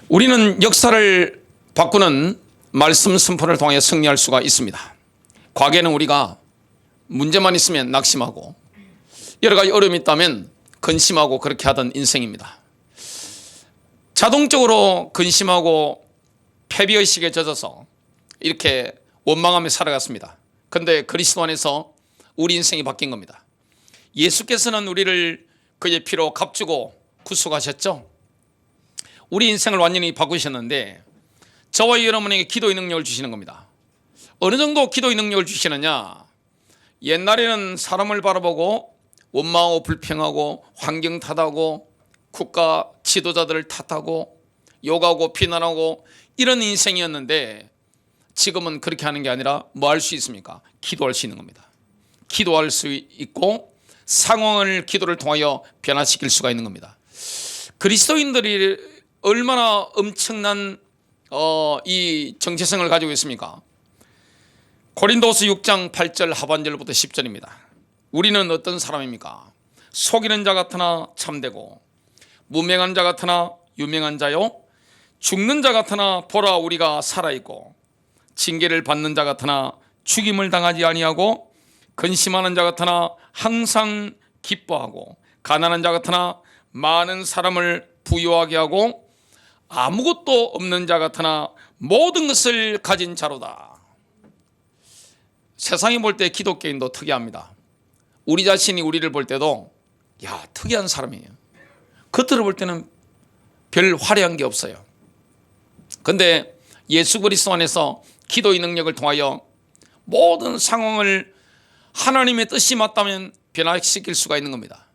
우리는 역사를 바꾸는 말씀 선포를 통해 승리할 수가 있습니다. 과거에는 우리가 문제만 있으면 낙심하고 여러 가지 어려움이 있다면 근심하고 그렇게 하던 인생입니다. 자동적으로 근심하고 패배의식에 젖어서 이렇게 원망하며 살아갔습니다. 그런데 그리스도 안에서 우리 인생이 바뀐 겁니다. 예수께서는 우리를 그의 피로 값주고 구속하셨죠. 우리 인생을 완전히 바꾸셨는데 저와 여러분에게 기도의 능력을 주시는 겁니다. 어느 정도 기도의 능력을 주시느냐? 옛날에는 사람을 바라보고 원망하고 불평하고 환경 탓하고 국가 지도자들을 탓하고 욕하고 비난하고 이런 인생이었는데 지금은 그렇게 하는 게 아니라 뭐 할 수 있습니까? 기도할 수 있는 겁니다. 기도할 수 있고 상황을 기도를 통하여 변화시킬 수가 있는 겁니다. 그리스도인들이 얼마나 엄청난 이 정체성을 가지고 있습니까? 고린도서 6장 8절 하반절부터 10절입니다. 우리는 어떤 사람입니까? 속이는 자 같으나 참되고 무명한 자 같으나 유명한 자요, 죽는 자 같으나 보라 우리가 살아있고 징계를 받는 자 같으나 죽임을 당하지 아니하고 근심하는 자 같으나 항상 기뻐하고 가난한 자 같으나 많은 사람을 부유하게 하고 아무것도 없는 자 같으나 모든 것을 가진 자로다. 세상이 볼 때 기독교인도 특이합니다. 우리 자신이 우리를 볼 때도 특이한 사람이에요. 겉으로 볼 때는 별 화려한 게 없어요. 그런데 예수 그리스도 안에서 기도의 능력을 통하여 모든 상황을 하나님의 뜻이 맞다면 변화시킬 수가 있는 겁니다.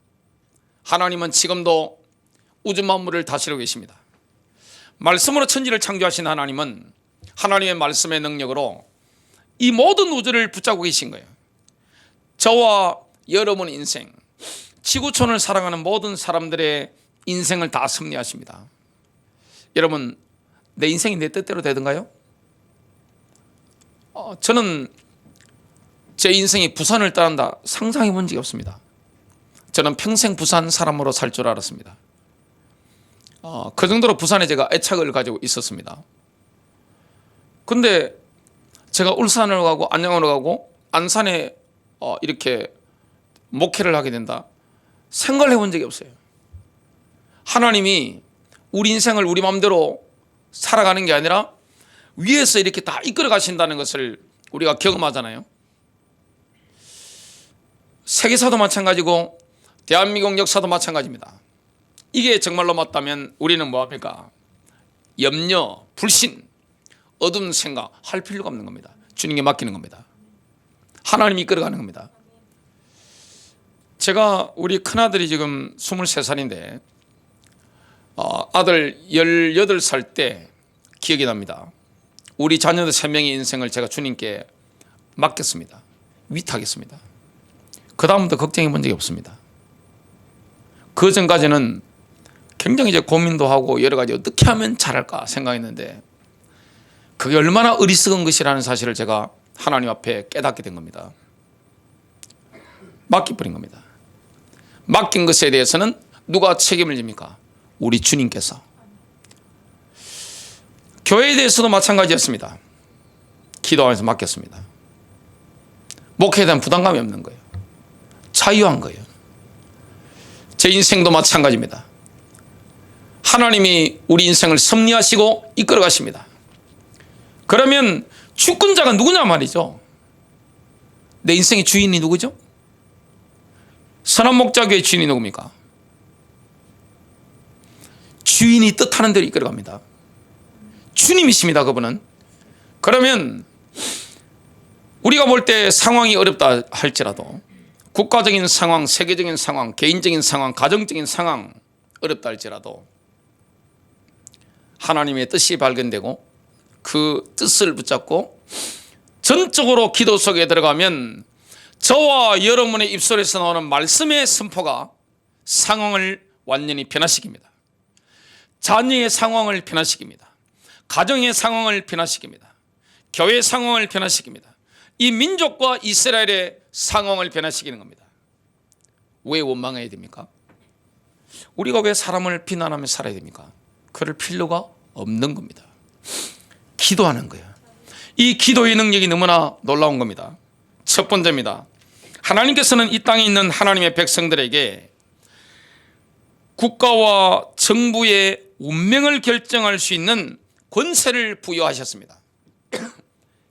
하나님은 지금도 우주 만물을 다스리고 계십니다. 말씀으로 천지를 창조하신 하나님은 하나님의 말씀의 능력으로 이 모든 우주를 붙잡고 계신 거예요. 저와 여러분의 인생, 지구촌을 살아가는 모든 사람들의 인생을 다 섭리하십니다. 여러분, 내 인생이 내 뜻대로 되던가요? 저는 제 인생이 부산을 따른다 상상해 본 적이 없습니다. 저는 평생 부산 사람으로 살 줄 알았습니다. 그 정도로 부산에 제가 애착을 가지고 있었습니다. 근데 제가 울산으로 가고 안양으로 가고 안산에 이렇게 목회를 하게 된다 생각을 해본 적이 없어요. 하나님이 우리 인생을 우리 마음대로 살아가는 게 아니라 위에서 이렇게 다 이끌어 가신다는 것을 우리가 경험하잖아요. 세계사도 마찬가지고 대한민국 역사도 마찬가지입니다. 이게 정말로 맞다면 우리는 뭐합니까? 염려, 불신, 어두운 생각 할 필요가 없는 겁니다. 주님께 맡기는 겁니다. 하나님이 이끌어가는 겁니다. 제가 우리 큰아들이 지금 23살인데 아들 18살 때 기억이 납니다. 우리 자녀들 3명의 인생을 제가 주님께 맡겼습니다. 위탁했습니다. 그 다음부터 걱정해 본 적이 없습니다. 그 전까지는 굉장히 이제 고민도 하고 여러 가지 어떻게 하면 잘할까 생각했는데 그게 얼마나 어리석은 것이라는 사실을 제가 하나님 앞에 깨닫게 된 겁니다. 맡겨버린 겁니다. 맡긴 것에 대해서는 누가 책임을 집니까? 우리 주님께서. 교회에 대해서도 마찬가지였습니다. 기도하면서 맡겼습니다. 목회에 대한 부담감이 없는 거예요. 자유한 거예요. 제 인생도 마찬가지입니다. 하나님이 우리 인생을 섭리하시고 이끌어 가십니다. 그러면 주권자가 누구냐 말이죠. 내 인생의 주인이 누구죠? 선한 목자교의 주인이 누굽니까? 주인이 뜻하는 대로 이끌어 갑니다. 주님이십니다. 그분은. 그러면 우리가 볼 때 상황이 어렵다 할지라도 국가적인 상황, 세계적인 상황, 개인적인 상황, 가정적인 상황 어렵다 할지라도 하나님의 뜻이 발견되고 그 뜻을 붙잡고 전적으로 기도 속에 들어가면 저와 여러분의 입술에서 나오는 말씀의 선포가 상황을 완전히 변화시킵니다. 자녀의 상황을 변화시킵니다. 가정의 상황을 변화시킵니다. 교회 상황을 변화시킵니다. 이 민족과 이스라엘의 상황을 변화시키는 겁니다. 왜 원망해야 됩니까? 우리가 왜 사람을 비난하며 살아야 됩니까? 그럴 필요가 없는 겁니다. 기도하는 거예요. 이 기도의 능력이 너무나 놀라운 겁니다. 첫 번째입니다. 하나님께서는 이 땅에 있는 하나님의 백성들에게 국가와 정부의 운명을 결정할 수 있는 권세를 부여하셨습니다.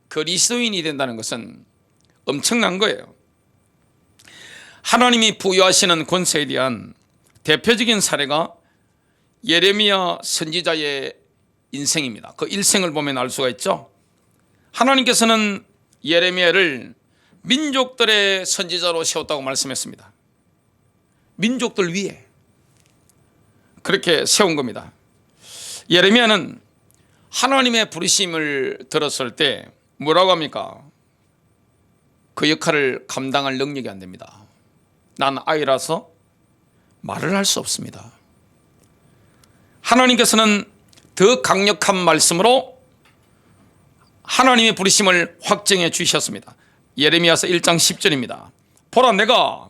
그리스도인이 된다는 것은 엄청난 거예요. 하나님이 부여하시는 권세에 대한 대표적인 사례가 예레미야 선지자의 인생입니다. 그 일생을 보면 알 수가 있죠. 하나님께서는 예레미야를 민족들의 선지자로 세웠다고 말씀했습니다. 민족들 위에 그렇게 세운 겁니다. 예레미야는 하나님의 부르심을 들었을 때 뭐라고 합니까? 그 역할을 감당할 능력이 안 됩니다. 난 아이라서 말을 할 수 없습니다. 하나님께서는 더 강력한 말씀으로 하나님의 부르심을 확정해 주셨습니다. 예레미야서 1장 10절입니다. 보라, 내가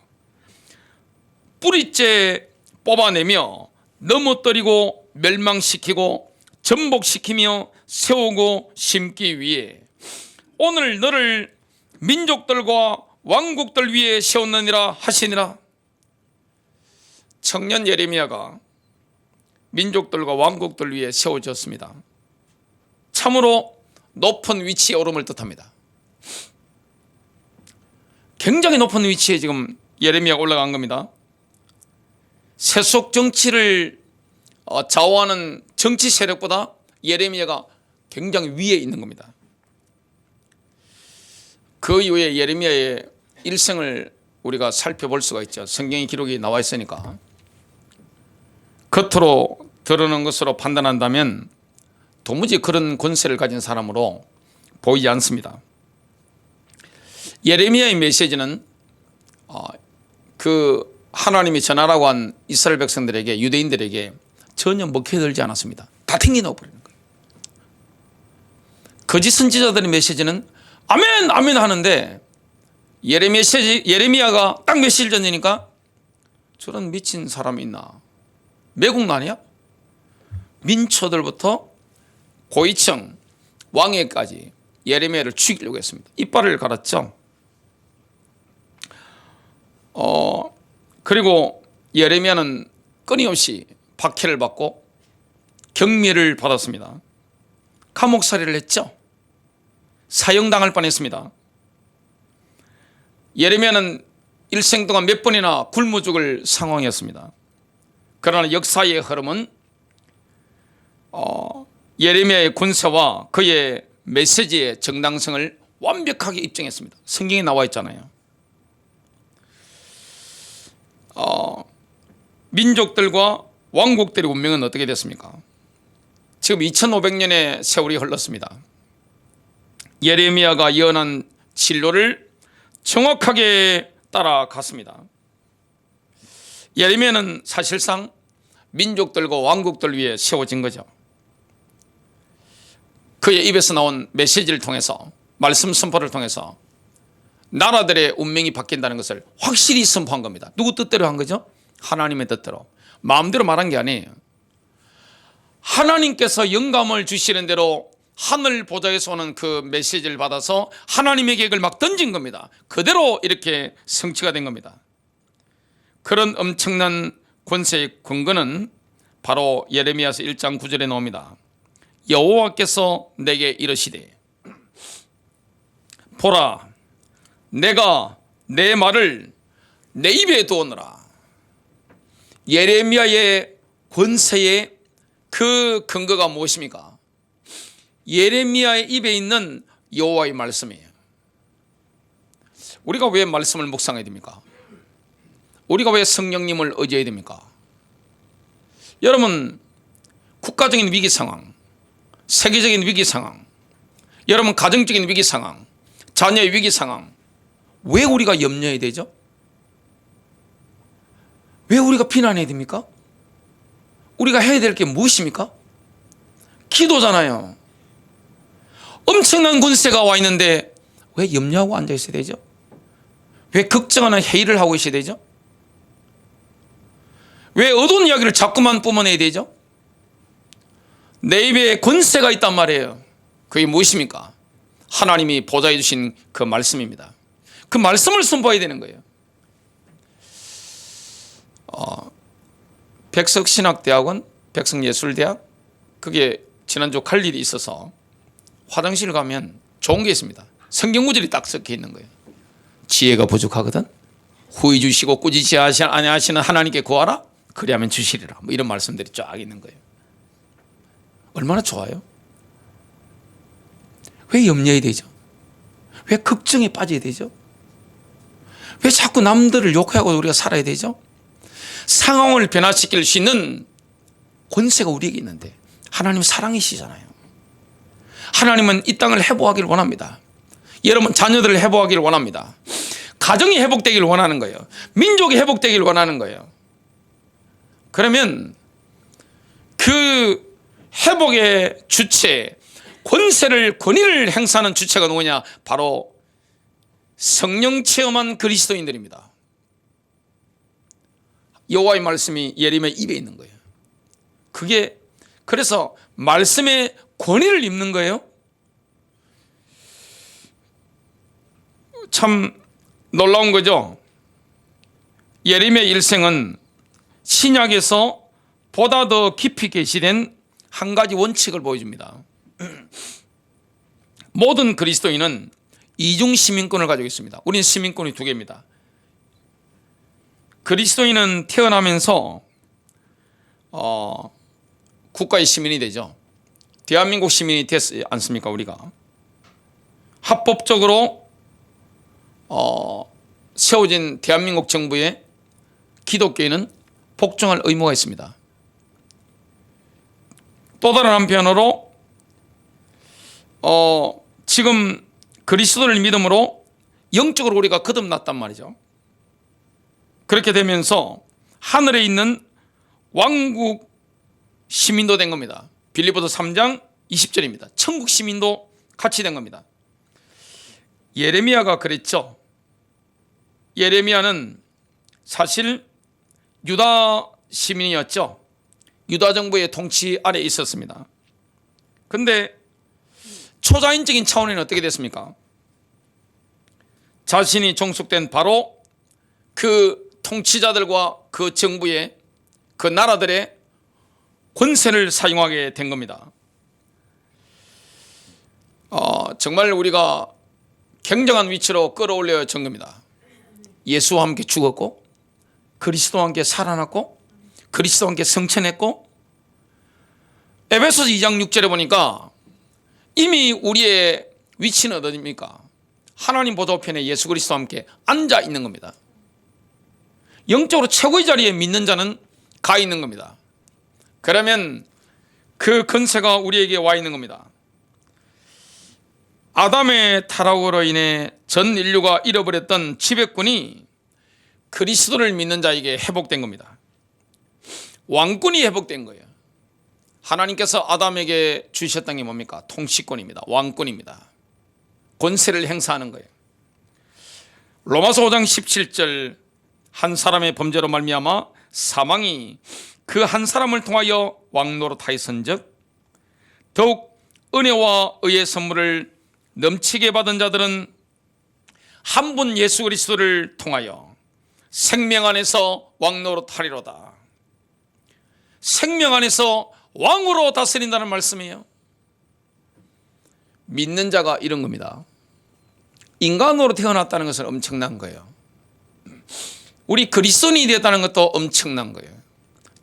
뿌리째 뽑아내며 넘어뜨리고 멸망시키고 전복시키며 세우고 심기 위해 오늘 너를 민족들과 왕국들 위에 세웠느니라 하시니라. 청년 예레미야가 민족들과 왕국들 위에 세워졌습니다. 참으로 높은 위치에 오름을 뜻합니다. 굉장히 높은 위치에 지금 예레미야가 올라간 겁니다. 세속 정치를 좌우하는 정치 세력보다 예레미야가 굉장히 위에 있는 겁니다. 그 이후에 예레미야의 일생을 우리가 살펴볼 수가 있죠. 성경의 기록이 나와 있으니까. 겉으로 드러난 것으로 판단한다면 도무지 그런 권세를 가진 사람으로 보이지 않습니다. 예레미야의 메시지는 그 하나님이 전하라고 한 이스라엘 백성들에게, 유대인들에게 전혀 먹혀들지 않았습니다. 다 튕겨넣어버리는 거예요. 거짓 선지자들의 메시지는 아멘 아멘 하는데 예레미야가 딱 며칠 전이니까 저런 미친 사람이 있나, 매국난이야? 민초들부터 고위층 왕회까지 예레미야를 죽이려고 했습니다. 이빨을 갈았죠. 그리고 예레미야는 끊임없이 박해를 받고 경멸을 받았습니다. 감옥살이를 했죠. 사형당할 뻔했습니다. 예레미야는 일생 동안 몇 번이나 굶어 죽을 상황이었습니다. 그러나 역사의 흐름은 예레미야의 권세와 그의 메시지의 정당성을 완벽하게 입증했습니다. 성경에 나와 있잖아요. 민족들과 왕국들의 운명은 어떻게 됐습니까? 지금 2500년의 세월이 흘렀습니다. 예레미야가 예언한 진로를 정확하게 따라갔습니다. 예레미야는 사실상 민족들과 왕국들 위해 세워진 거죠. 그의 입에서 나온 메시지를 통해서, 말씀 선포를 통해서 나라들의 운명이 바뀐다는 것을 확실히 선포한 겁니다. 누구 뜻대로 한 거죠? 하나님의 뜻대로. 마음대로 말한 게 아니에요. 하나님께서 영감을 주시는 대로 하늘 보좌에서 오는 그 메시지를 받아서 하나님의 계획을 막 던진 겁니다. 그대로 이렇게 성취가 된 겁니다. 그런 엄청난 권세의 근거는 바로 예레미야서 1장 9절에 나옵니다. 여호와께서 내게 이르시되 보라, 내가 내 말을 내 입에 두었노라. 예레미야의 권세의 그 근거가 무엇입니까? 예레미야의 입에 있는 여호와의 말씀이에요. 우리가 왜 말씀을 묵상해야 됩니까? 우리가 왜 성령님을 의지해야 됩니까? 여러분, 국가적인 위기 상황, 세계적인 위기 상황, 여러분 가정적인 위기 상황, 자녀의 위기 상황, 왜 우리가 염려해야 되죠? 왜 우리가 비난해야 됩니까? 우리가 해야 될 게 무엇입니까? 기도잖아요. 엄청난 권세가 와 있는데 왜 염려하고 앉아 있어야 되죠? 왜 걱정하는 회의를 하고 있어야 되죠? 왜 어두운 이야기를 자꾸만 뿜어내야 되죠? 내 입에 권세가 있단 말이에요. 그게 무엇입니까? 하나님이 보좌해 주신 그 말씀입니다. 그 말씀을 선포해야 되는 거예요. 백석신학대학원, 백석예술대학, 그게 지난주 갈 일이 있어서 화장실 가면 좋은 게 있습니다. 성경 구절이 딱 섞여 있는 거예요. 지혜가 부족하거든 후히 주시고 꾸짖지 아니하시는 하나님께 구하라 그리하면 주시리라, 뭐 이런 말씀들이 쫙 있는 거예요. 얼마나 좋아요? 왜 염려해야 되죠? 왜 걱정에 빠져야 되죠? 왜 자꾸 남들을 욕하고 우리가 살아야 되죠? 상황을 변화시킬 수 있는 권세가 우리에게 있는데, 하나님은 사랑이시잖아요. 하나님은 이 땅을 회복하기를 원합니다. 여러분 자녀들을 회복하기를 원합니다. 가정이 회복되기를 원하는 거예요. 민족이 회복되기를 원하는 거예요. 그러면 그 회복의 주체, 권위를 행사하는 주체가 누구냐? 바로 성령 체험한 그리스도인들입니다. 여호와의 말씀이 예레미야 입에 있는 거예요. 그게 그래서 말씀의 권위를 입는 거예요. 참 놀라운 거죠. 예레미야 일생은 신약에서 보다 더 깊이 계시된 한 가지 원칙을 보여줍니다. 모든 그리스도인은 이중 시민권을 가지고 있습니다. 우리는 시민권이 두 개입니다. 그리스도인은 태어나면서 국가의 시민이 되죠. 대한민국 시민이 됐지 않습니까? 우리가 합법적으로 세워진 대한민국 정부에 기독교인은 복종할 의무가 있습니다. 또 다른 한편으로 지금 그리스도를 믿음으로 영적으로 우리가 거듭났단 말이죠. 그렇게 되면서 하늘에 있는 왕국 시민도 된 겁니다. 빌립보서 3장 20절입니다. 천국 시민도 같이 된 겁니다. 예레미야가 그랬죠. 예레미야는 사실 유다 시민이었죠. 유다 정부의 통치 아래에 있었습니다. 그런데 초자연적인 차원에는 어떻게 됐습니까? 자신이 종속된 바로 그 통치자들과 그 정부의 그 나라들의 권세를 사용하게 된 겁니다. 정말 우리가 굉장한 위치로 끌어올려진 겁니다. 예수와 함께 죽었고 그리스도와 함께 살아났고 그리스도와 함께 성천했고, 에베소서 2장 6절에 보니까 이미 우리의 위치는 어디입니까? 하나님 보좌우편에 예수 그리스도와 함께 앉아 있는 겁니다. 영적으로 최고의 자리에 믿는 자는 가 있는 겁니다. 그러면 그 권세가 우리에게 와 있는 겁니다. 아담의 타락으로 인해 전 인류가 잃어버렸던 지배권이 그리스도를 믿는 자에게 회복된 겁니다. 왕권이 회복된 거예요. 하나님께서 아담에게 주셨던 게 뭡니까? 통치권입니다. 왕권입니다. 권세를 행사하는 거예요. 로마서 5장 17절, 한 사람의 범죄로 말미암아 사망이 그 한 사람을 통하여 왕노릇하였은즉 더욱 은혜와 의의 선물을 넘치게 받은 자들은 한 분 예수 그리스도를 통하여 생명 안에서 왕노릇하리로다. 생명 안에서 왕으로 다스린다는 말씀이에요. 믿는 자가 이런 겁니다. 인간으로 태어났다는 것은 엄청난 거예요. 우리 그리스도인이 되었다는 것도 엄청난 거예요.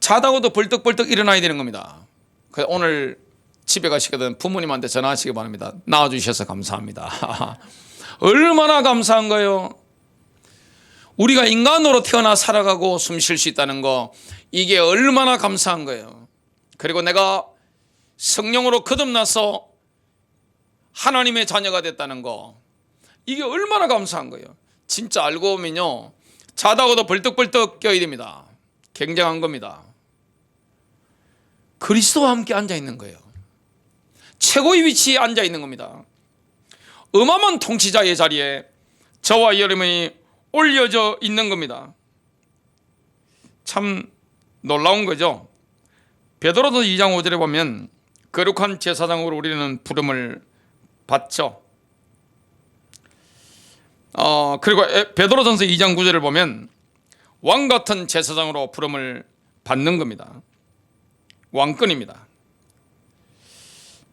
자다가도 벌떡벌떡 일어나야 되는 겁니다. 그래서 오늘 집에 가시거든 부모님한테 전화하시기 바랍니다. 낳아주셔서 감사합니다. 얼마나 감사한 거예요. 우리가 인간으로 태어나 살아가고 숨 쉴 수 있다는 거, 이게 얼마나 감사한 거예요. 그리고 내가 성령으로 거듭나서 하나님의 자녀가 됐다는 거, 이게 얼마나 감사한 거예요. 진짜 알고 보면요, 자다가도 벌떡벌떡 깨어야 됩니다. 굉장한 겁니다. 그리스도와 함께 앉아있는 거예요. 최고의 위치에 앉아있는 겁니다. 어마어마한 통치자의 자리에 저와 여러분이 올려져 있는 겁니다. 참 놀라운 거죠. 베드로서 2장 5절에 보면 거룩한 제사장으로 우리는 부름을 받죠. 그리고 베드로전서 2장 9절을 보면 왕 같은 제사장으로 부름을 받는 겁니다. 왕권입니다.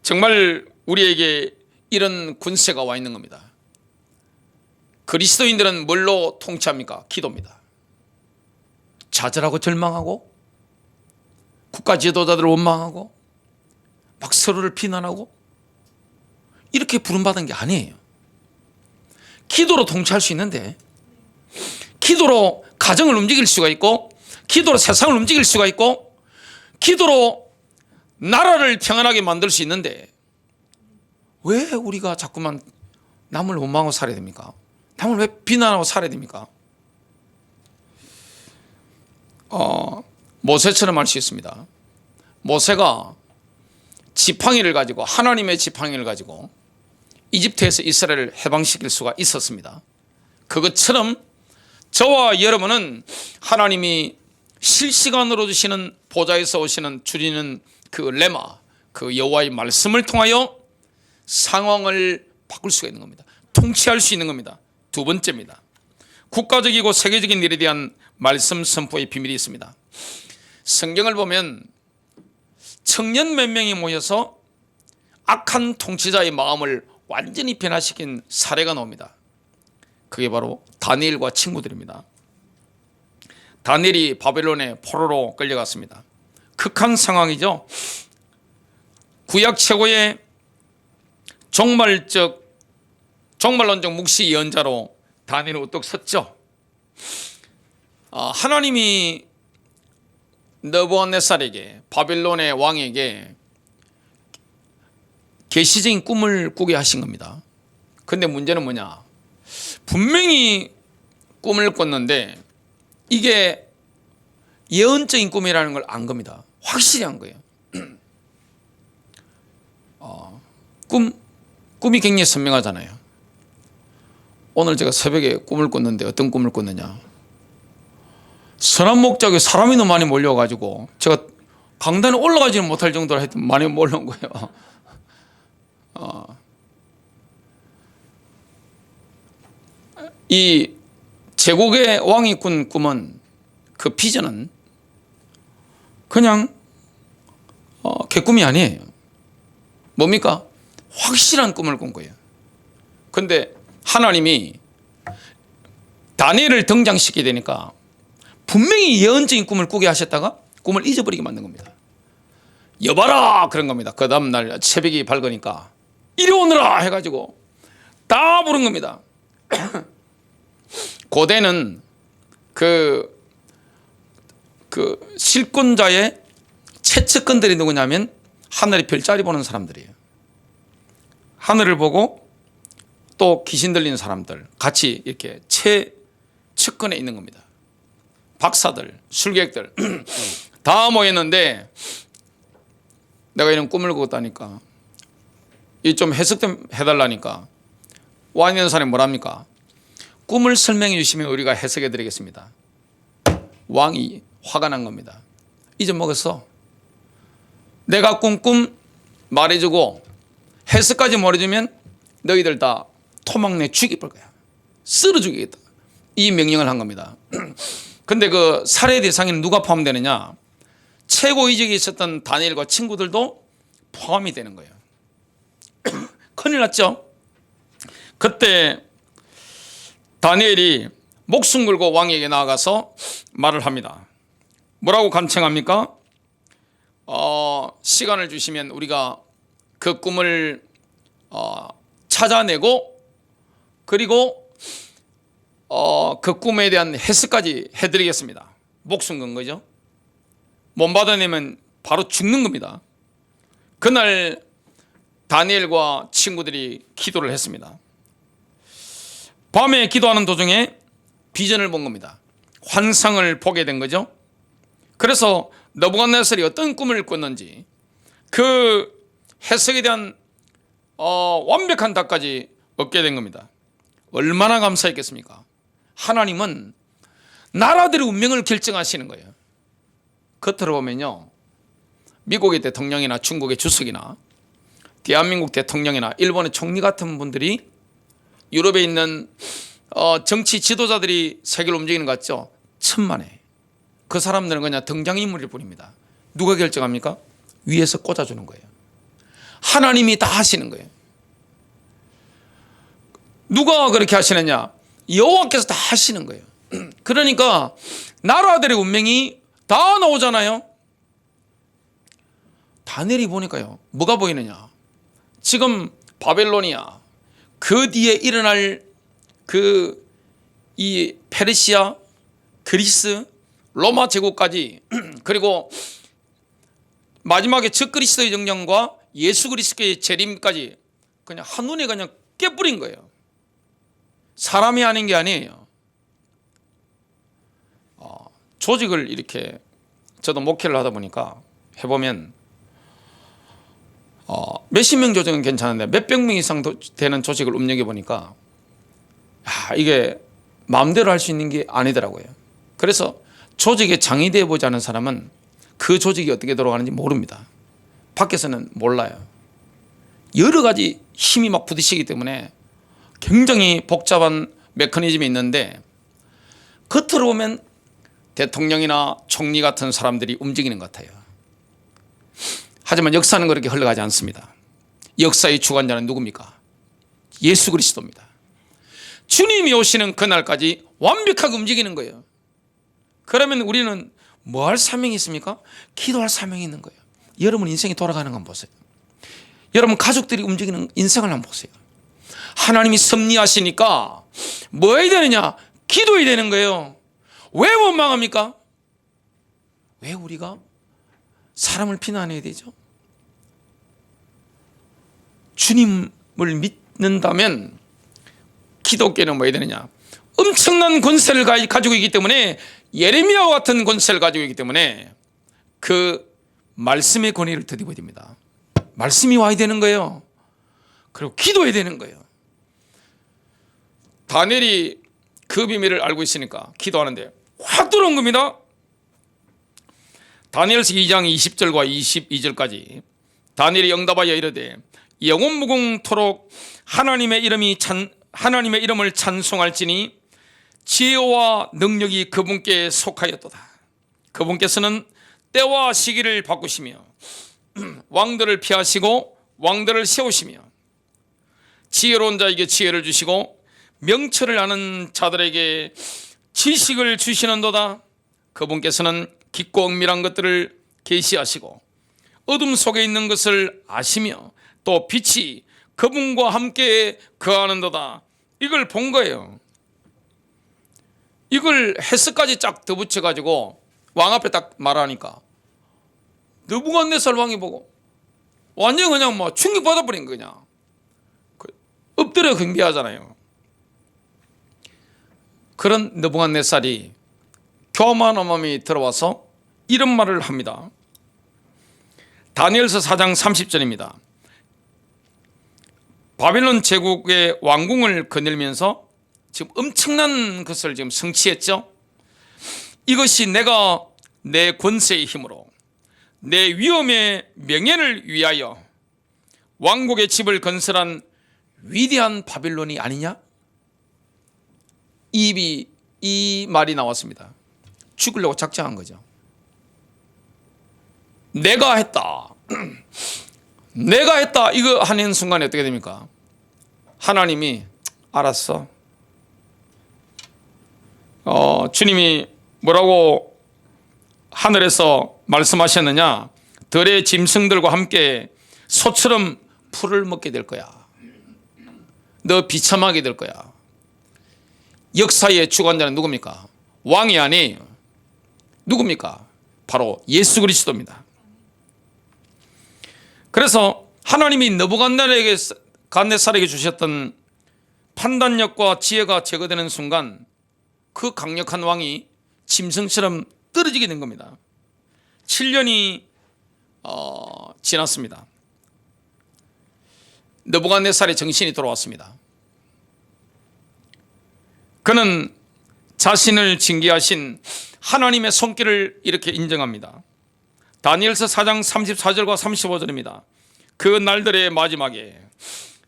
정말 우리에게 이런 군세가 와 있는 겁니다. 그리스도인들은 뭘로 통치합니까? 기도입니다. 좌절하고 절망하고 국가 지도자들을 원망하고 막 서로를 비난하고 이렇게 부름받은 게 아니에요. 기도로 통치할 수 있는데, 기도로 가정을 움직일 수가 있고, 기도로 세상을 움직일 수가 있고, 기도로 나라를 평안하게 만들 수 있는데 왜 우리가 자꾸만 남을 원망하고 살아야 됩니까? 남을 왜 비난하고 살아야 됩니까? 모세처럼 할 수 있습니다. 모세가 지팡이를 가지고, 하나님의 지팡이를 가지고 이집트에서 이스라엘을 해방시킬 수가 있었습니다. 그것처럼 저와 여러분은 하나님이 실시간으로 주시는 보좌에서 오시는 주리는 그 레마, 그 여호와의 말씀을 통하여 상황을 바꿀 수가 있는 겁니다. 통치할 수 있는 겁니다. 두 번째입니다. 국가적이고 세계적인 일에 대한 말씀 선포의 비밀이 있습니다. 성경을 보면 청년 몇 명이 모여서 악한 통치자의 마음을 완전히 변화시킨 사례가 나옵니다. 그게 바로 다니엘과 친구들입니다. 다니엘이 바벨론의 포로로 끌려갔습니다. 극한 상황이죠. 구약 최고의 종말론적 묵시 예언자로 다니엘은 우뚝 섰죠. 하나님이 느부갓네살에게, 바벨론의 왕에게 계시적인 꿈을 꾸게 하신 겁니다. 근데 문제는 뭐냐? 분명히 꿈을 꿨는데 이게 예언적인 꿈이라는 걸 안 겁니다. 확실히 한 거예요. 꿈이 굉장히 선명하잖아요. 오늘 제가 새벽에 꿈을 꿨는데 어떤 꿈을 꿨느냐? 선한 목적에 사람이 너무 많이 몰려가지고 제가 강단에 올라가지는 못할 정도로 하여튼 많이 몰려온 거예요. 이 제국의 왕이 꾼 꿈은, 그 비전은 그냥 개꿈이 아니에요. 뭡니까? 확실한 꿈을 꾼 거예요. 그런데 하나님이 다니엘을 등장시키게 되니까 분명히 예언적인 꿈을 꾸게 하셨다가 꿈을 잊어버리게 만든 겁니다. 여봐라 그런 겁니다. 그 다음날 새벽이 밝으니까 이리 오너라 해가지고 다 부른 겁니다. 고대는 그 실권자의 최측근들이 누구냐면 하늘의 별자리 보는 사람들이에요. 하늘을 보고 또 귀신 들리는 사람들 같이 이렇게 최측근에 있는 겁니다. 박사들, 술객들 다 모였는데 내가 이런 꿈을 꿨다니까 이 좀 해석 좀 해달라니까 와 있는 사람이 뭐랍니까? 꿈을 설명해 주시면 우리가 해석해 드리겠습니다. 왕이 화가 난 겁니다. 잊어먹었어. 내가 꾼 꿈 말해주고 해석까지 말해주면 너희들 다 토막내 죽여볼 거야. 쓸어 죽이겠다. 이 명령을 한 겁니다. 근데 그 살해 대상에는 누가 포함되느냐? 최고 위직에 있었던 다니엘과 친구들도 포함이 되는 거예요. 큰일 났죠? 그때 다니엘이 목숨 걸고 왕에게 나아가서 말을 합니다. 뭐라고 간청합니까? 시간을 주시면 우리가 그 꿈을 찾아내고 그리고 그 꿈에 대한 해석까지 해드리겠습니다. 목숨 건 거죠. 못 받아내면 바로 죽는 겁니다. 그날 다니엘과 친구들이 기도를 했습니다. 밤에 기도하는 도중에 비전을 본 겁니다. 환상을 보게 된 거죠. 그래서 느부갓네살이 어떤 꿈을 꿨는지 그 해석에 대한 완벽한 답까지 얻게 된 겁니다. 얼마나 감사했겠습니까? 하나님은 나라들의 운명을 결정하시는 거예요. 겉으로 보면요 미국의 대통령이나 중국의 주석이나 대한민국 대통령이나 일본의 총리 같은 분들이 유럽에 있는 정치 지도자들이 세계를 움직이는 것 같죠? 천만에. 그 사람들은 그냥 등장인물일 뿐입니다. 누가 결정합니까? 위에서 꽂아주는 거예요. 하나님이 다 하시는 거예요. 누가 그렇게 하시느냐? 여호와께서 다 하시는 거예요. 그러니까 나라들의 운명이 다 나오잖아요. 다니엘이 보니까요, 뭐가 보이느냐? 지금 바벨로니아, 그 뒤에 일어날 이 페르시아, 그리스, 로마 제국까지, 그리고 마지막에 적그리스도의 정령과 예수 그리스도의 재림까지 그냥 한눈에 그냥 깨뿌린 거예요. 사람이 하는 게 아니에요. 조직을 이렇게 저도 목회를 하다 보니까 해보면 몇십 명 조직은 괜찮은데 몇백 명 이상 되는 조직을 움직여 보니까 이게 마음대로 할 수 있는 게 아니더라고요. 그래서 조직에 장이 되어 보지 않은 사람은 그 조직이 어떻게 돌아가는지 모릅니다. 밖에서는 몰라요. 여러 가지 힘이 막 부딪히기 때문에 굉장히 복잡한 메커니즘이 있는데 겉으로 보면 대통령이나 총리 같은 사람들이 움직이는 것 같아요. 하지만 역사는 그렇게 흘러가지 않습니다. 역사의 주관자는 누굽니까? 예수 그리스도입니다. 주님이 오시는 그날까지 완벽하게 움직이는 거예요. 그러면 우리는 뭐 할 사명이 있습니까? 기도할 사명이 있는 거예요. 여러분 인생이 돌아가는 건 보세요. 여러분 가족들이 움직이는 인생을 한번 보세요. 하나님이 섭리하시니까 뭐 해야 되느냐? 기도해야 되는 거예요. 왜 원망합니까? 왜 우리가 사람을 비난해야 되죠? 주님을 믿는다면 기독교는 뭐 해야 되느냐? 엄청난 권세를 가지고 있기 때문에, 예레미야와 같은 권세를 가지고 있기 때문에 그 말씀의 권위를 드리워야 됩니다. 말씀이 와야 되는 거예요. 그리고 기도해야 되는 거예요. 다니엘이 그 비밀을 알고 있으니까 기도하는데 확 들어온 겁니다. 다니엘서 2장 20절과 22절까지 다니엘이 응답하여 이르되 영원무궁토록 하나님의 이름을 찬송할지니 지혜와 능력이 그분께 속하였도다. 그분께서는 때와 시기를 바꾸시며 왕들을 피하시고 왕들을 세우시며 지혜로운 자에게 지혜를 주시고 명철을 아는 자들에게 지식을 주시는도다. 그분께서는 깊고 은밀한 것들을 계시하시고 어둠 속에 있는 것을 아시며 또 빛이 그분과 함께 거하는도다. 이걸 본 거예요. 이걸 해석까지 쫙 덧붙여가지고 왕 앞에 딱 말하니까 느부갓네살 왕이 보고 완전 그냥 뭐 충격받아버린 거냐. 엎드려 경배하잖아요. 그런 느부갓네살이 교만한 마음이 들어와서 이런 말을 합니다. 다니엘서 4장 30절입니다. 바벨론 제국의 왕궁을 거닐면서 지금 엄청난 것을 지금 성취했죠. 이것이 내가 내 권세의 힘으로 내 위엄의 명예를 위하여 왕국의 집을 건설한 위대한 바벨론이 아니냐? 이 말이 나왔습니다. 죽으려고 작정한 거죠. 내가 했다. 내가 했다. 이거 하는 순간에 어떻게 됩니까? 하나님이 알았어. 주님이 뭐라고 하늘에서 말씀하셨느냐? 들의 짐승들과 함께 소처럼 풀을 먹게 될 거야. 너 비참하게 될 거야. 역사의 주관자는 누굽니까? 왕이 아니에요. 누굽니까? 바로 예수 그리스도입니다. 그래서 하나님이 느부갓네살에게 주셨던 판단력과 지혜가 제거되는 순간 그 강력한 왕이 짐승처럼 떨어지게 된 겁니다. 7년이 지났습니다. 느부갓네살의 정신이 돌아왔습니다. 그는 자신을 징계하신 하나님의 손길을 이렇게 인정합니다. 다니엘서 4장 34절과 35절입니다. 그 날들의 마지막에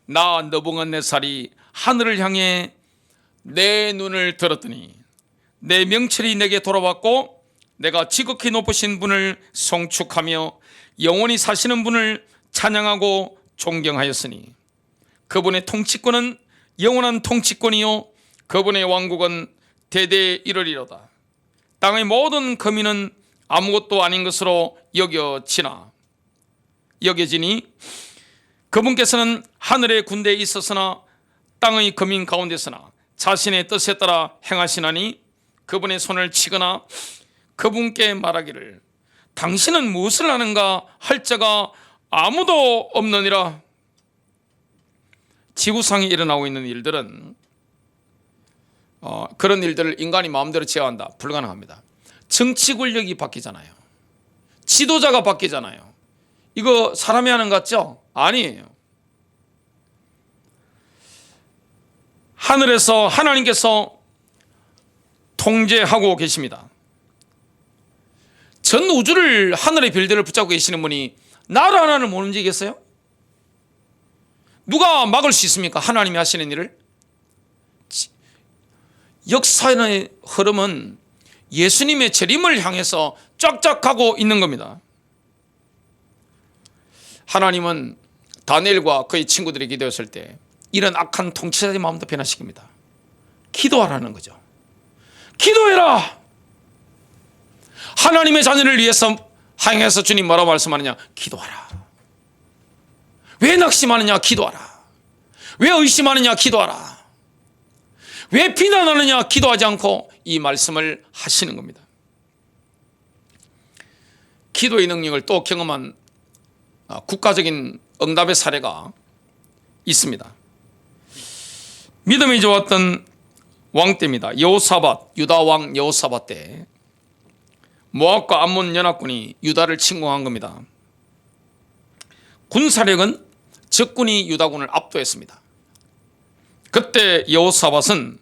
나 느부갓네살이 하늘을 향해 내 눈을 들었더니 내 명철이 내게 돌아왔고 내가 지극히 높으신 분을 송축하며 영원히 사시는 분을 찬양하고 존경하였으니 그분의 통치권은 영원한 통치권이요 그분의 왕국은 대대 이르리로다. 땅의 모든 거민은 아무것도 아닌 것으로 여겨지니 그분께서는 하늘의 군대에 있었으나 땅의 거민 가운데서나 자신의 뜻에 따라 행하시나니 그분의 손을 치거나 그분께 말하기를 당신은 무엇을 하는가 할 자가 아무도 없느니라. 지구상에 일어나고 있는 일들은 그런 일들을 인간이 마음대로 제어한다. 불가능합니다. 정치 권력이 바뀌잖아요. 지도자가 바뀌잖아요. 이거 사람이 하는 것 같죠? 아니에요. 하늘에서 하나님께서 통제하고 계십니다. 전 우주를 하늘의 별들을 붙잡고 계시는 분이 나라 하나를 못 움직이겠어요? 누가 막을 수 있습니까? 하나님이 하시는 일을. 역사의 흐름은 예수님의 재림을 향해서 쫙쫙 가고 있는 겁니다. 하나님은 다니엘과 그의 친구들이 기도했을 때 이런 악한 통치자의 마음도 변화시킵니다. 기도하라는 거죠. 기도해라. 하나님의 자녀를 위해서 항해해서 주님 뭐라고 말씀하느냐? 기도하라. 왜 낙심하느냐? 기도하라. 왜 의심하느냐? 기도하라. 왜 비난하느냐? 기도하지 않고 이 말씀을 하시는 겁니다. 기도의 능력을 또 경험한 국가적인 응답의 사례가 있습니다. 믿음이 좋았던 왕 때입니다. 여호사밧, 유다 왕 여호사밧 때 모압과 암몬 연합군이 유다를 침공한 겁니다. 군사력은 적군이 유다군을 압도했습니다. 그때 여호사밧은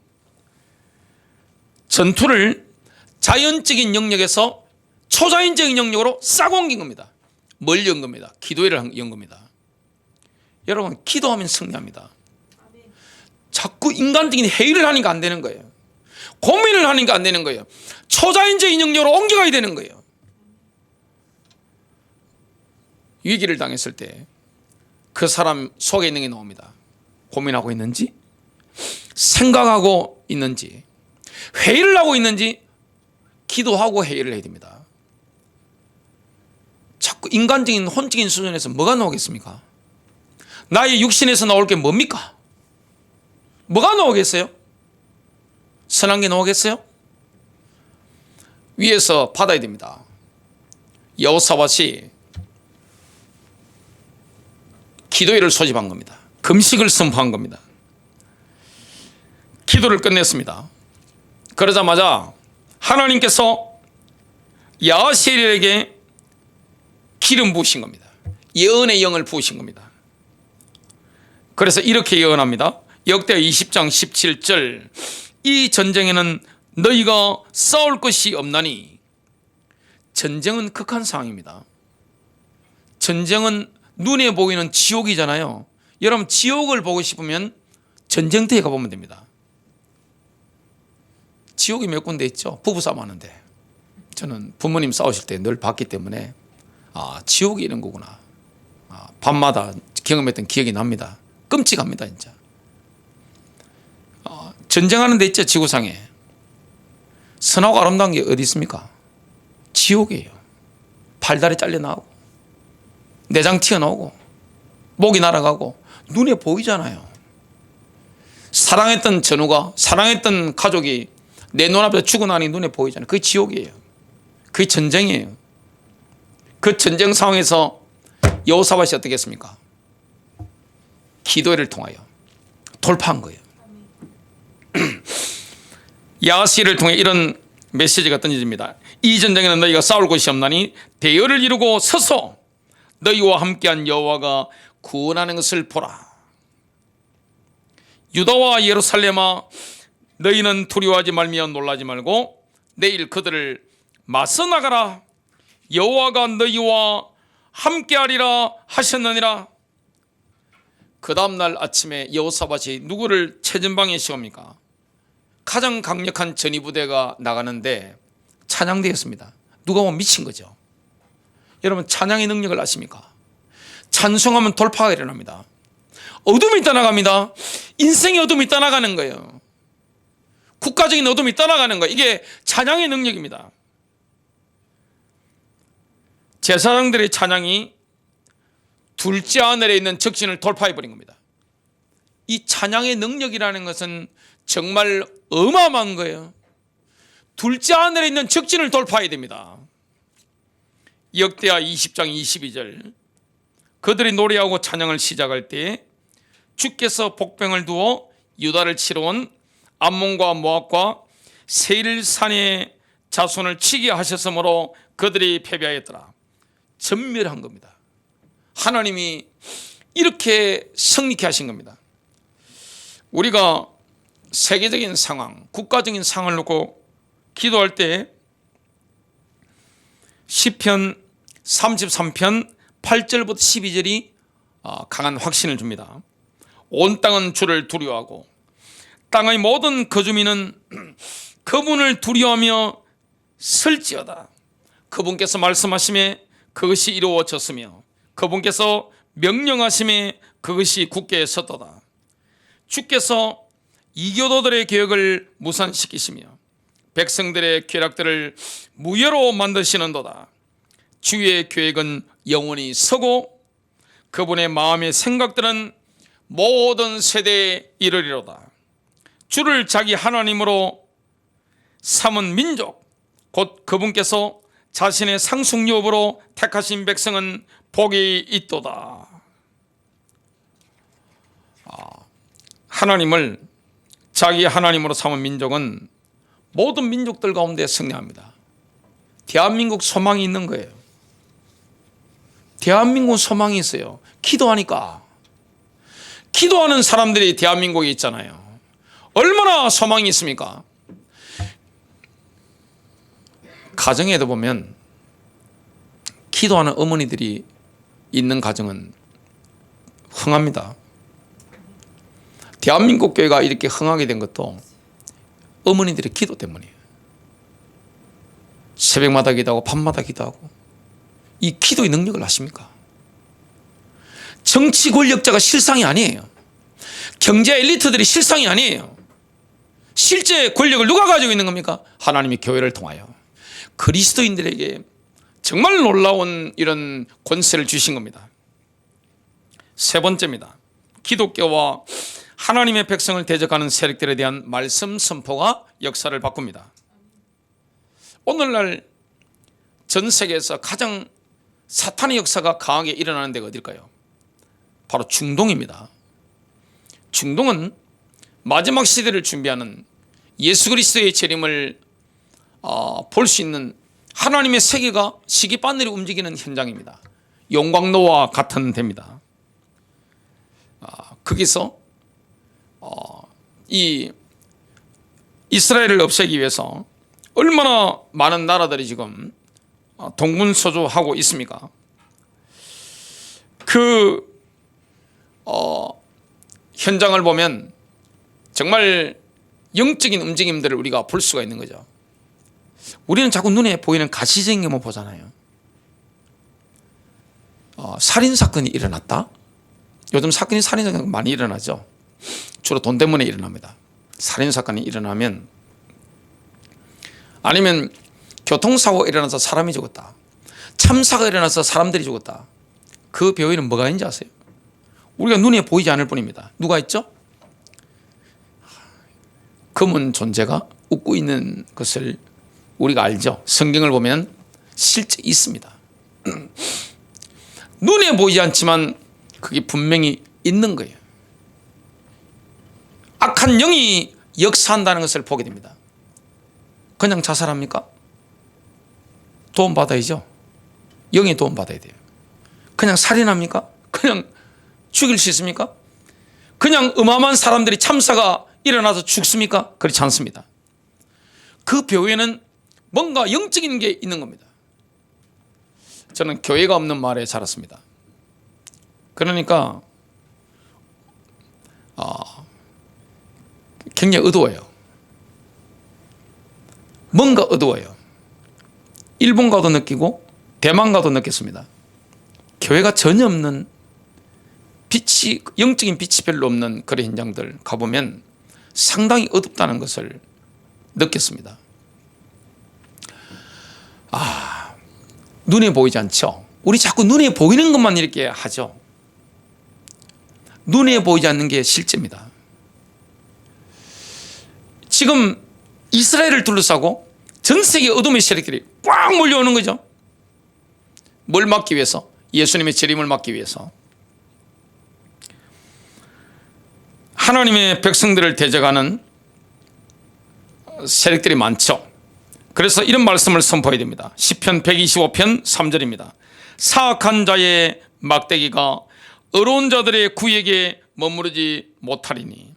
전투를 자연적인 영역에서 초자연적인 영역으로 싹 옮긴 겁니다. 멀리 온 겁니다. 기도회를 연 겁니다. 여러분, 기도하면 승리합니다. 자꾸 인간적인 회의를 하니까 안 되는 거예요. 고민을 하니까 안 되는 거예요. 초자연적인 영역으로 옮겨가야 되는 거예요. 위기를 당했을 때 그 사람 속에 있는 게 나옵니다. 고민하고 있는지, 생각하고 있는지, 회의를 하고 있는지, 기도하고 회의를 해야 됩니다. 자꾸 인간적인 혼적인 수준에서 뭐가 나오겠습니까? 나의 육신에서 나올 게 뭡니까? 뭐가 나오겠어요? 선한 게 나오겠어요? 위에서 받아야 됩니다. 여호사밧이 기도회를 소집한 겁니다. 금식을 선포한 겁니다. 기도를 끝냈습니다. 그러자마자 하나님께서 야하시엘에게 기름 부으신 겁니다. 예언의 영을 부으신 겁니다. 그래서 이렇게 예언합니다. 역대하 20장 17절 이 전쟁에는 너희가 싸울 것이 없나니. 전쟁은 극한 상황입니다. 전쟁은 눈에 보이는 지옥이잖아요. 여러분, 지옥을 보고 싶으면 전쟁터에 가보면 됩니다. 지옥이 몇 군데 있죠. 부부싸움 하는데 저는 부모님 싸우실 때 늘 봤기 때문에 지옥이 이런 거구나. 밤마다 경험했던 기억이 납니다. 끔찍합니다. 진짜. 전쟁하는 데 있죠. 지구상에 선하고 아름다운 게 어디 있습니까? 지옥이에요. 팔다리 잘려나오고 내장 튀어나오고 목이 날아가고 눈에 보이잖아요. 사랑했던 전우가, 사랑했던 가족이 내 눈앞에서 죽어나니 눈에 보이잖아요. 그게 지옥이에요. 그게 전쟁이에요. 그 전쟁 상황에서 여호사밧이 어떻게 했습니까? 기도를 통하여 돌파한 거예요. 야하시엘을 통해 이런 메시지가 던져집니다. 이 전쟁에는 너희가 싸울 곳이 없나니 대열을 이루고 서서 너희와 함께한 여호와가 구원하는 것을 보라. 유다와 예루살렘아, 너희는 두려워하지 말며 놀라지 말고 내일 그들을 맞서 나가라. 여호와가 너희와 함께하리라 하셨느니라. 그 다음날 아침에 여호사밧이 누구를 최전방에 세웁니까? 가장 강력한 전위부대가 나가는데 찬양대였습니다. 누가 보면 미친 거죠. 여러분, 찬양의 능력을 아십니까? 찬송하면 돌파가 일어납니다. 어둠이 떠나갑니다. 인생의 어둠이 떠나가는 거예요. 국가적인 어둠이 떠나가는 거예요. 이게 찬양의 능력입니다. 제사장들의 찬양이 둘째 하늘에 있는 적신을 돌파해버린 겁니다. 이 찬양의 능력이라는 것은 정말 어마어마한 거예요. 둘째 하늘에 있는 적신을 돌파해야 됩니다. 역대하 20장 22절, 그들이 노래하고 찬양을 시작할 때 주께서 복병을 두어 유다를 치러 온 암몬과 모압과 세일산의 자손을 치게 하셨으므로 그들이 패배하였더라. 전멸한 겁니다. 하나님이 이렇게 성립케 하신 겁니다. 우리가 세계적인 상황, 국가적인 상황을 놓고 기도할 때 시편 33편 8절부터 12절이 강한 확신을 줍니다. 온 땅은 주를 두려워하고 땅의 모든 거주민은 그분을 두려워하며 설지어다. 그분께서 말씀하심에 그것이 이루어졌으며 그분께서 명령하심에 그것이 굳게 섰도다. 주께서 이교도들의 계획을 무산시키시며 백성들의 계략들을 무효로 만드시는도다. 주의 계획은 영원히 서고 그분의 마음의 생각들은 모든 세대에 이르리로다. 주를 자기 하나님으로 삼은 민족 곧 그분께서 자신의 상속유업으로 택하신 백성은 복이 있도다. 하나님을 자기 하나님으로 삼은 민족은 모든 민족들 가운데 승리합니다. 대한민국 소망이 있는 거예요. 대한민국 소망이 있어요. 기도하니까. 기도하는 사람들이 대한민국에 있잖아요. 얼마나 소망이 있습니까? 가정에도 보면 기도하는 어머니들이 있는 가정은 흥합니다. 대한민국 교회가 이렇게 흥하게 된 것도 어머니들의 기도 때문이에요. 새벽마다 기도하고 밤마다 기도하고. 이 기도의 능력을 아십니까? 정치 권력자가 실상이 아니에요. 경제 엘리트들이 실상이 아니에요. 실제 권력을 누가 가지고 있는 겁니까? 하나님이 교회를 통하여 그리스도인들에게 정말 놀라운 이런 권세를 주신 겁니다. 세 번째입니다. 기독교와 하나님의 백성을 대적하는 세력들에 대한 말씀 선포가 역사를 바꿉니다. 오늘날 전 세계에서 가장 사탄의 역사가 강하게 일어나는 데가 어딜까요? 바로 중동입니다. 중동은 마지막 시대를 준비하는 예수 그리스도의 재림을 볼 수 있는 하나님의 세계가 시기바늘이 움직이는 현장입니다. 용광로와 같은 데입니다. 거기서 이 이스라엘을 없애기 위해서 얼마나 많은 나라들이 지금 동분서주하고 있습니까? 그 현장을 보면 정말 영적인 움직임들을 우리가 볼 수가 있는 거죠. 우리는 자꾸 눈에 보이는 가시적인 것만 보잖아요. 살인사건이 일어났다? 요즘 살인사건이 많이 일어나죠. 주로 돈 때문에 일어납니다. 살인사건이 일어나면, 아니면 교통사고가 일어나서 사람이 죽었다, 참사가 일어나서 사람들이 죽었다. 그 배후에는 뭐가 있는지 아세요? 우리가 눈에 보이지 않을 뿐입니다. 누가 있죠? 검은 존재가 웃고 있는 것을 우리가 알죠. 성경을 보면 실제 있습니다. 눈에 보이지 않지만 그게 분명히 있는 거예요. 악한 영이 역사한다는 것을 보게 됩니다. 그냥 자살합니까? 도움 받아야죠. 영의 도움 받아야 돼요. 그냥 살인합니까? 그냥 죽일 수 있습니까? 그냥 어마어마한 사람들이 참사가 일어나서 죽습니까? 그렇지 않습니다. 그 배후에는 뭔가 영적인 게 있는 겁니다. 저는 교회가 없는 마을에 자랐습니다. 그러니까 굉장히 어두워요. 뭔가 어두워요. 일본 가도 느끼고 대만 가도 느꼈습니다. 교회가 전혀 없는, 빛이, 영적인 빛이 별로 없는 그런 현장들 가보면 상당히 어둡다는 것을 느꼈습니다. 눈에 보이지 않죠? 우리 자꾸 눈에 보이는 것만 이렇게 하죠. 눈에 보이지 않는 게 실제입니다. 지금 이스라엘을 둘러싸고 전 세계 어둠의 세력들이 꽉 몰려오는 거죠. 뭘 막기 위해서? 예수님의 재림을 막기 위해서. 하나님의 백성들을 대적하는 세력들이 많죠. 그래서 이런 말씀을 선포해야 됩니다. 시편 125편 3절입니다. 사악한 자의 막대기가 의로운 자들의 구에게 머무르지 못하리니,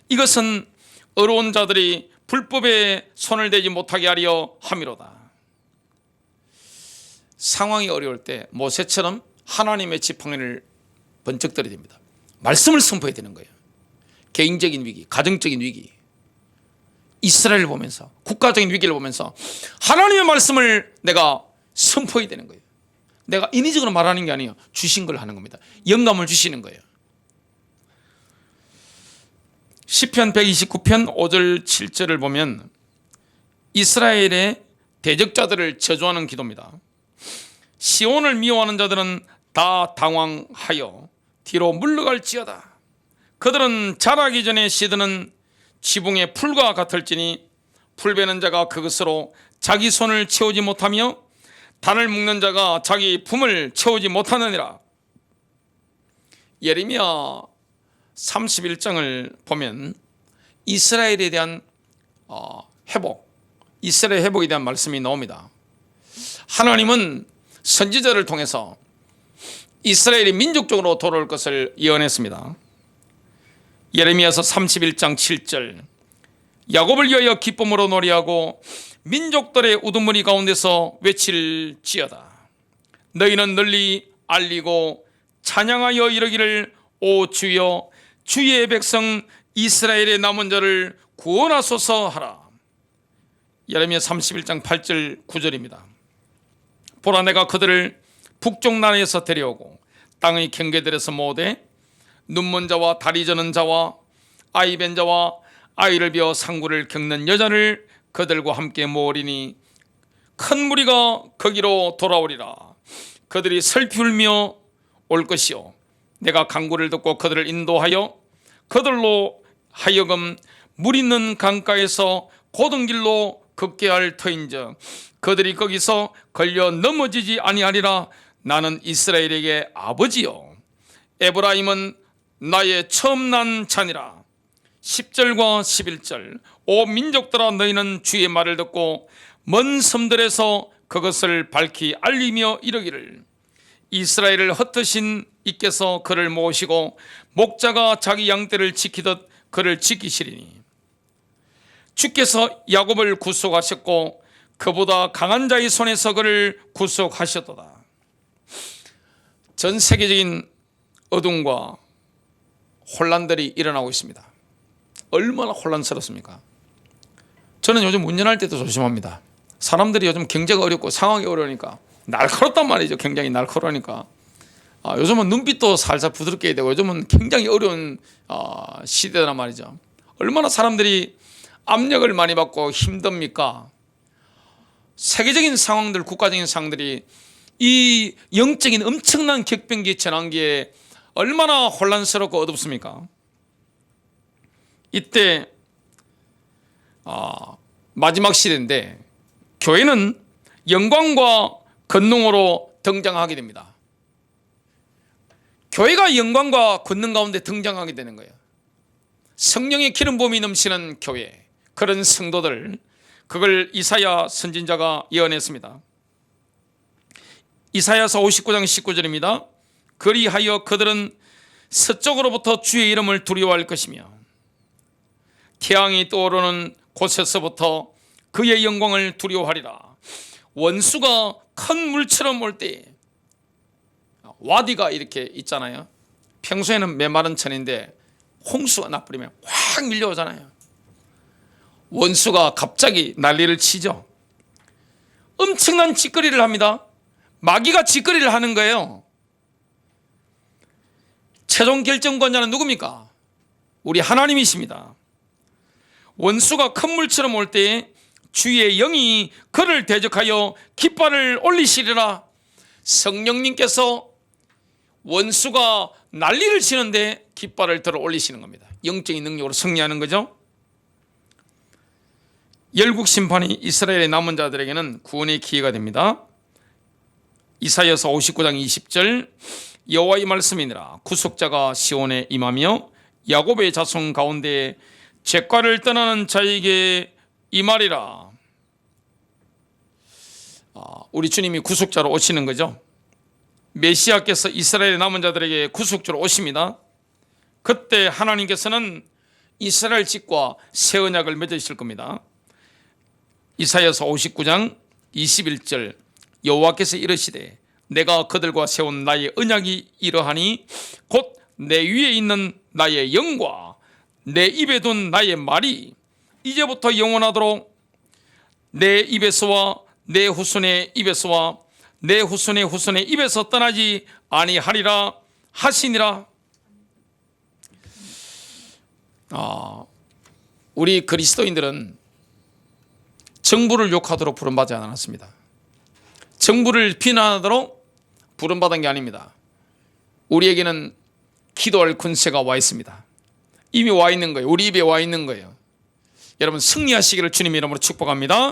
이것은 의로운 자들이 불법에 손을 대지 못하게 하려 함이로다. 상황이 어려울 때 모세처럼 하나님의 지팡이를 번쩍 들어야 됩니다. 말씀을 선포해야 되는 거예요. 개인적인 위기, 가정적인 위기, 이스라엘을 보면서, 국가적인 위기를 보면서 하나님의 말씀을 내가 선포해야 되는 거예요. 내가 인위적으로 말하는 게 아니에요. 주신 걸 하는 겁니다. 영감을 주시는 거예요. 시편 129편 5절 7절을 보면 이스라엘의 대적자들을 저주하는 기도입니다. 시온을 미워하는 자들은 다 당황하여 뒤로 물러갈지어다. 그들은 자라기 전에 시드는 지붕의 풀과 같을지니 풀 베는 자가 그것으로 자기 손을 채우지 못하며 단을 묶는 자가 자기 품을 채우지 못하느니라. 예레미야 31장을 보면 이스라엘에 대한 회복, 이스라엘 회복에 대한 말씀이 나옵니다. 하나님은 선지자를 통해서 이스라엘이 민족적으로 돌아올 것을 예언했습니다. 예레미야서 31장 7절, 야곱을 위하여 기쁨으로 노래하고 민족들의 우두머리 가운데서 외칠지어다. 너희는 널리 알리고 찬양하여 이르기를, 오 주여, 주의 백성 이스라엘의 남은 자를 구원하소서 하라. 예레미야 31장 8절 9절입니다. 보라, 내가 그들을 북쪽 나라에서 데려오고 땅의 경계들에서 모으되 눈먼 자와 다리 저는 자와 아이 벤 자와 아이를 비어 상구를 겪는 여자를 그들과 함께 모으리니 큰 무리가 거기로 돌아오리라. 그들이 슬피 울며 올 것이요, 내가 간구를 듣고 그들을 인도하여 그들로 하여금 물 있는 강가에서 고든 길로 걷게 할 터인즉 그들이 거기서 걸려 넘어지지 아니하리라. 나는 이스라엘에게 아버지요, 에브라임은 나의 처음 난 자니라. 10절과 11절, 오 민족들아, 너희는 주의 말을 듣고 먼 섬들에서 그것을 밝히 알리며 이르기를, 이스라엘을 흩으신 이께서 그를 모으시고 목자가 자기 양떼를 지키듯 그를 지키시리니, 주께서 야곱을 구속하셨고 그보다 강한 자의 손에서 그를 구속하셨도다. 전 세계적인 어둠과 혼란들이 일어나고 있습니다. 얼마나 혼란스럽습니까? 저는 요즘 운전할 때도 조심합니다. 사람들이 요즘 경제가 어렵고 상황이 어려우니까 날카롭단 말이죠. 굉장히 날카로우니까. 요즘은 눈빛도 살살 부드럽게 해야 되고, 요즘은 굉장히 어려운 시대란 말이죠. 얼마나 사람들이 압력을 많이 받고 힘듭니까? 세계적인 상황들, 국가적인 상황들이 이 영적인 엄청난 격변기 전환기에 얼마나 혼란스럽고 어둡습니까? 이때 마지막 시대인데 교회는 영광과 권능으로 등장하게 됩니다. 교회가 영광과 권능 가운데 등장하게 되는 거예요. 성령의 기름 부음이 넘치는 교회, 그런 성도들, 그걸 이사야 선지자가 예언했습니다. 이사야서 59장 19절입니다. 그리하여 그들은 서쪽으로부터 주의 이름을 두려워할 것이며 태양이 떠오르는 곳에서부터 그의 영광을 두려워하리라. 원수가 큰 물처럼 올 때 와디가 이렇게 있잖아요. 평소에는 메마른 천인데 홍수가 나버리면 확 밀려오잖아요. 원수가 갑자기 난리를 치죠. 엄청난 짓거리를 합니다. 마귀가 짓거리를 하는 거예요. 최종 결정권자는 누굽니까? 우리 하나님이십니다. 원수가 큰 물처럼 올 때에 주의 영이 그를 대적하여 깃발을 올리시리라. 성령님께서 원수가 난리를 치는데 깃발을 들어 올리시는 겁니다. 영적인 능력으로 승리하는 거죠. 열국 심판이 이스라엘의 남은 자들에게는 구원의 기회가 됩니다. 이사야서 59장 20절 여호와의 말씀이니라. 구속자가 시온에 임하며 야곱의 자손 가운데 죄과를 떠나는 자에게 임하리라. 우리 주님이 구속자로 오시는 거죠. 메시아께서 이스라엘의 남은 자들에게 구속주로 오십니다. 그때 하나님께서는 이스라엘 집과 새 언약을 맺으실 겁니다. 이사야서 59장 21절 여호와께서 이르시되 내가 그들과 세운 나의 언약이 이러하니 곧 내 위에 있는 나의 영과 내 입에 둔 나의 말이 이제부터 영원하도록 내 입에서와 내 후손의 입에서와 내 후손의 후손의 입에서 떠나지 아니하리라 하시니라. 우리 그리스도인들은 정부를 욕하도록 부름받지 않았습니다. 정부를 비난하도록 부름받은 게 아닙니다. 우리에게는 기도할 권세가 와 있습니다. 이미 와 있는 거예요. 우리 입에 와 있는 거예요. 여러분 승리하시기를 주님의 이름으로 축복합니다.